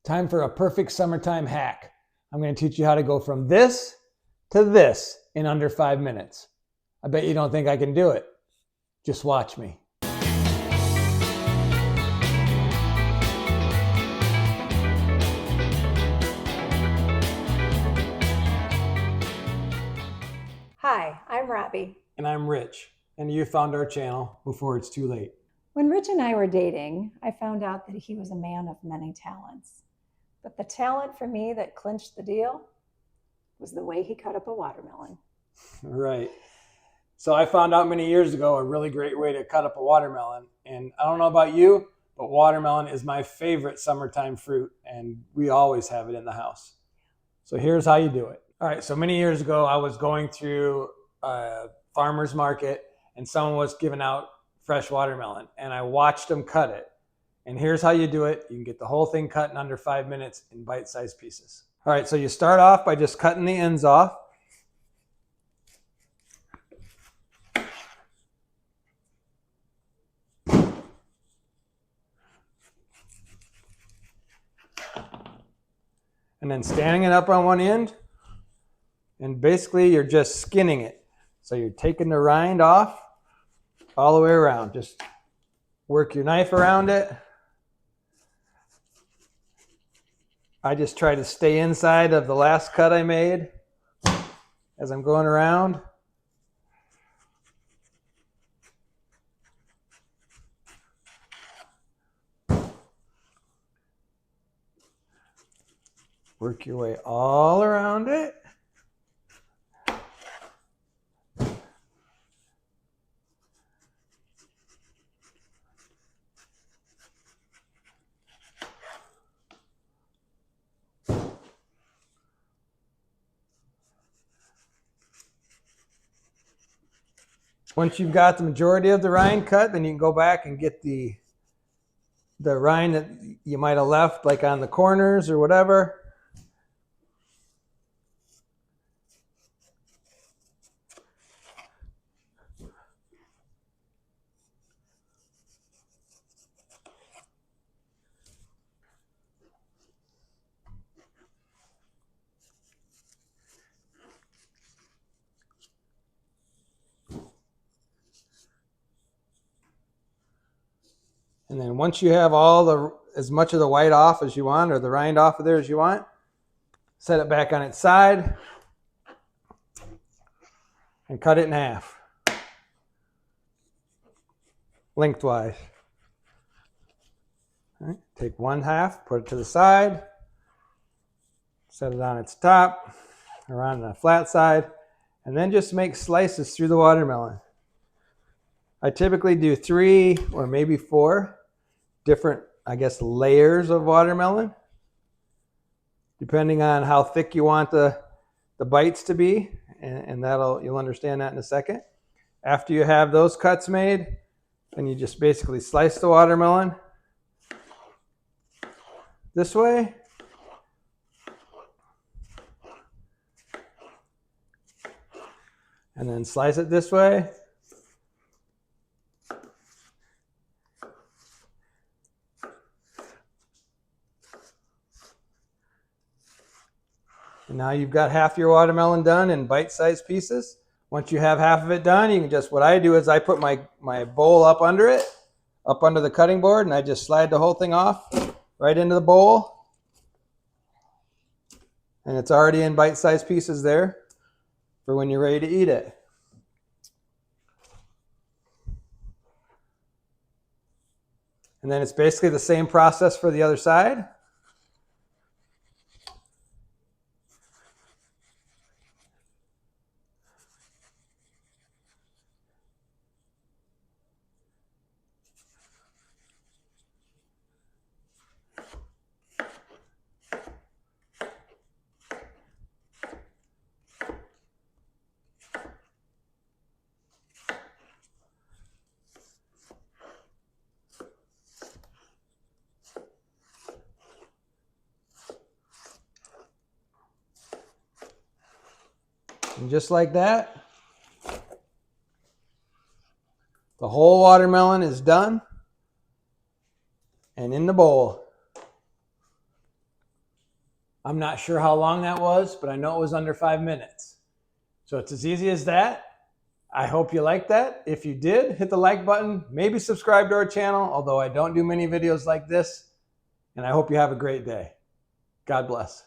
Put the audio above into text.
Time for a perfect summertime hack. I'm going to teach you how to go from this to this in under 5 minutes. I bet you don't think I can do it. Just watch me. Hi, I'm Robbie. And I'm Rich, and you found our channel before it's too late. When Rich and I were dating, I found out that he was a man of many talents. But the talent for me that clinched the deal was the way he cut up a watermelon. Right. So I found out many years ago a really great way to cut up a watermelon. And I don't know about you, but watermelon is my favorite summertime fruit, and we always have it in the house. So here's how you do it. All right, so many years ago, I was going through a farmer's market, and someone was giving out fresh watermelon, and I watched them cut it. And here's how you do it. You can get the whole thing cut in under 5 minutes in bite-sized pieces. All right, so you start off by just cutting the ends off. And then standing it up on one end, and basically you're just skinning it. So you're taking the rind off all the way around. Just work your knife around it. I just try to stay inside of the last cut I made as I'm going around. Work your way all around it. Once you've got the majority of the rind cut, then you can go back and get the rind that you might have left, like on the corners or whatever. And then once you have as much of the white off as you want, or the rind off of there as you want, set it back on its side and cut it in half, lengthwise. All right, take one half, put it to the side, set it on its top, around the flat side, and then just make slices through the watermelon. I typically do 3 or maybe 4 different, layers of watermelon, depending on how thick you want the bites to be, and you'll understand that in a second. After you have those cuts made, then you just basically slice the watermelon this way. And then slice it this way. And now you've got half your watermelon done in bite-sized pieces. Once you have half of it done, you can just, what I do is I put my bowl up under it, up under the cutting board, and I just slide the whole thing off right into the bowl. And it's already in bite-sized pieces there for when you're ready to eat it. And then it's basically the same process for the other side. And just like that, the whole watermelon is done and in the bowl. I'm not sure how long that was, but I know it was under 5 minutes. So it's as easy as that. I hope you liked that. If you did, hit the like button, maybe subscribe to our channel, although I don't do many videos like this. And I hope you have a great day. God bless.